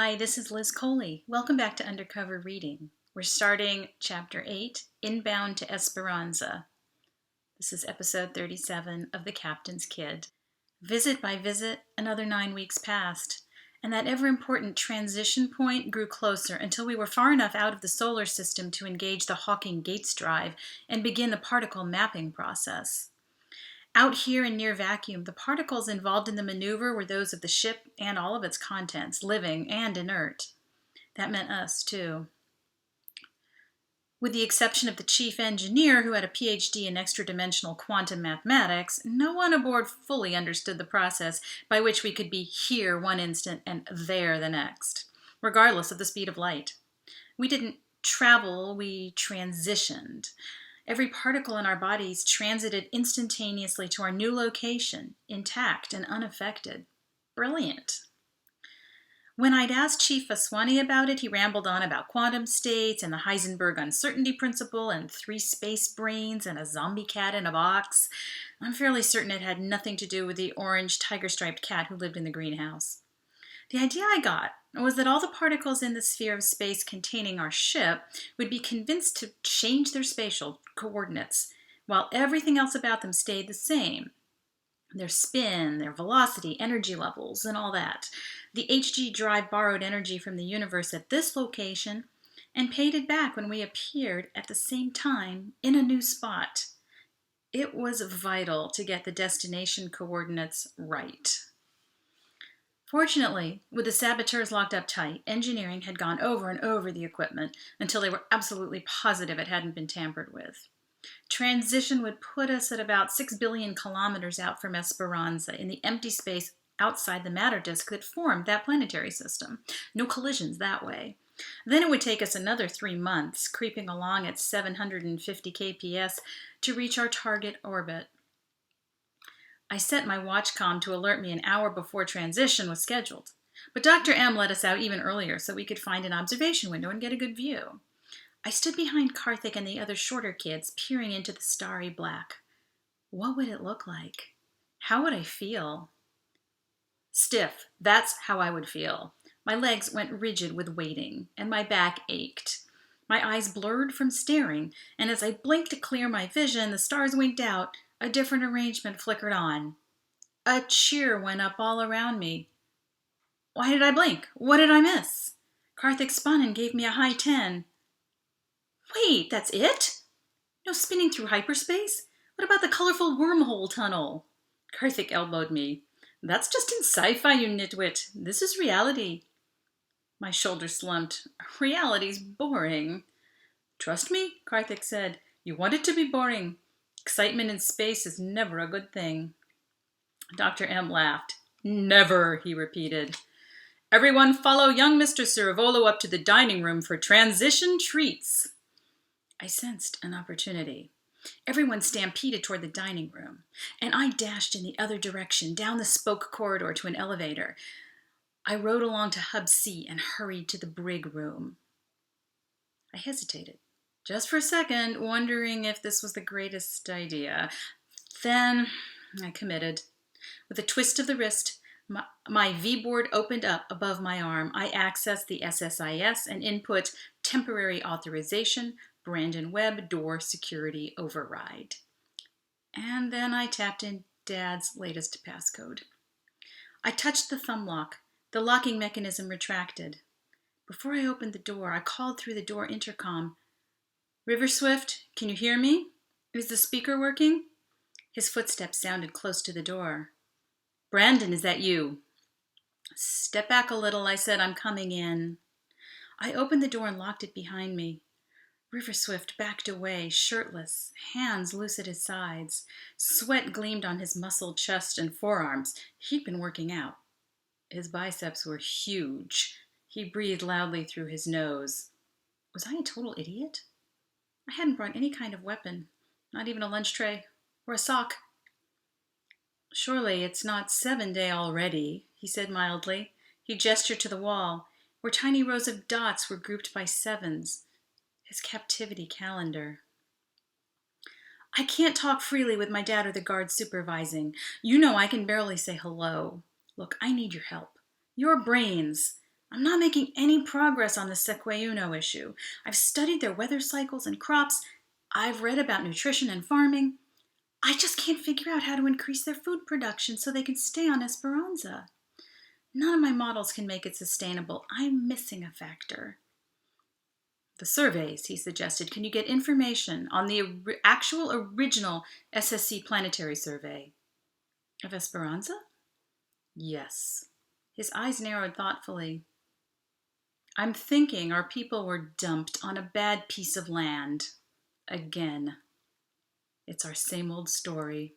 Hi, this is Liz Coley. Welcome back to Undercover Reading. We're starting Chapter 8, Inbound to Esperanza. This is Episode 37 of The Captain's Kid. Visit by visit, another 9 weeks passed, and that ever-important transition point grew closer until we were far enough out of the solar system to engage the Hawking Gates drive and begin the particle mapping process. Out here in near vacuum, the particles involved in the maneuver were those of the ship and all of its contents, living and inert. That meant us, too. With the exception of the chief engineer, who had a PhD in extra-dimensional quantum mathematics, no one aboard fully understood the process by which we could be here one instant and there the next, regardless of the speed of light. We didn't travel, we transitioned. Every particle in our bodies transited instantaneously to our new location, intact and unaffected. Brilliant. When I'd asked Chief Aswani about it, he rambled on about quantum states and the Heisenberg uncertainty principle and 3 space brains and a zombie cat in a box. I'm fairly certain it had nothing to do with the orange tiger-striped cat who lived in the greenhouse. The idea I got was that all the particles in the sphere of space containing our ship would be convinced to change their spatial coordinates, while everything else about them stayed the same. Their spin, their velocity, energy levels, and all that. The HG drive borrowed energy from the universe at this location and paid it back when we appeared at the same time in a new spot. It was vital to get the destination coordinates right. Fortunately, with the saboteurs locked up tight, engineering had gone over and over the equipment until they were absolutely positive it hadn't been tampered with. Transition would put us at about 6 billion kilometers out from Esperanza in the empty space outside the matter disk that formed that planetary system. No collisions that way. Then it would take us another 3 months, creeping along at 750 kps to reach our target orbit. I set my watchcom to alert me an hour before transition was scheduled, but Dr. M let us out even earlier so we could find an observation window and get a good view. I stood behind Karthik and the other shorter kids, peering into the starry black. What would it look like? How would I feel? Stiff. That's how I would feel. My legs went rigid with waiting, and my back ached. My eyes blurred from staring, and as I blinked to clear my vision, the stars winked out. A different arrangement flickered on. A cheer went up all around me. Why did I blink? What did I miss? Karthik spun and gave me a high 10. Wait, that's it? No spinning through hyperspace? What about the colorful wormhole tunnel? Karthik elbowed me. That's just in sci-fi, you nitwit. This is reality. My shoulders slumped. Reality's boring. Trust me, Karthik said. You want it to be boring. Excitement in space is never a good thing. Dr. M laughed. Never, he repeated. Everyone follow young Mr. Cervolo up to the dining room for transition treats. I sensed an opportunity. Everyone stampeded toward the dining room, and I dashed in the other direction, down the spoke corridor to an elevator. I rode along to Hub C and hurried to the brig room. I hesitated. Just for a second, wondering if this was the greatest idea. Then I committed. With a twist of the wrist, my V-board opened up above my arm. I accessed the SSIS and input temporary authorization, Brandon Webb door security override. And then I tapped in Dad's latest passcode. I touched the thumb lock. The locking mechanism retracted. Before I opened the door, I called through the door intercom. River Swift, can you hear me? Is the speaker working? His footsteps sounded close to the door. Brandon, is that you? Step back a little, I said. I'm coming in. I opened the door and locked it behind me. River Swift backed away, shirtless, hands loose at his sides. Sweat gleamed on his muscled chest and forearms. He'd been working out. His biceps were huge. He breathed loudly through his nose. Was I a total idiot? I hadn't brought any kind of weapon, not even a lunch tray or a sock. Surely it's not 7-day already, he said mildly. He gestured to the wall, where tiny rows of dots were grouped by 7s. His captivity calendar. I can't talk freely with my dad or the guards supervising. You know I can barely say hello. Look, I need your help. Your brains. I'm not making any progress on the Sequeuno issue. I've studied their weather cycles and crops. I've read about nutrition and farming. I just can't figure out how to increase their food production so they can stay on Esperanza. None of my models can make it sustainable. I'm missing a factor. The surveys, he suggested. Can you get information on the actual original SSC planetary survey? Of Esperanza? Yes. His eyes narrowed thoughtfully. I'm thinking our people were dumped on a bad piece of land. Again. It's our same old story.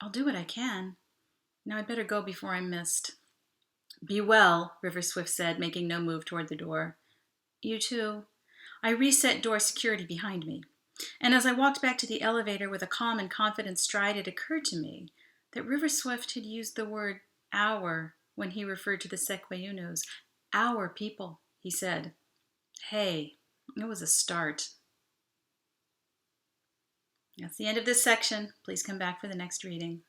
I'll do what I can. Now I'd better go before I'm missed. Be well, River Swift said, making no move toward the door. You too. I reset door security behind me. And as I walked back to the elevator with a calm and confident stride, it occurred to me that River Swift had used the word our when he referred to the Sequeunos. Our people, he said. Hey, it was a start. That's the end of this section. Please come back for the next reading.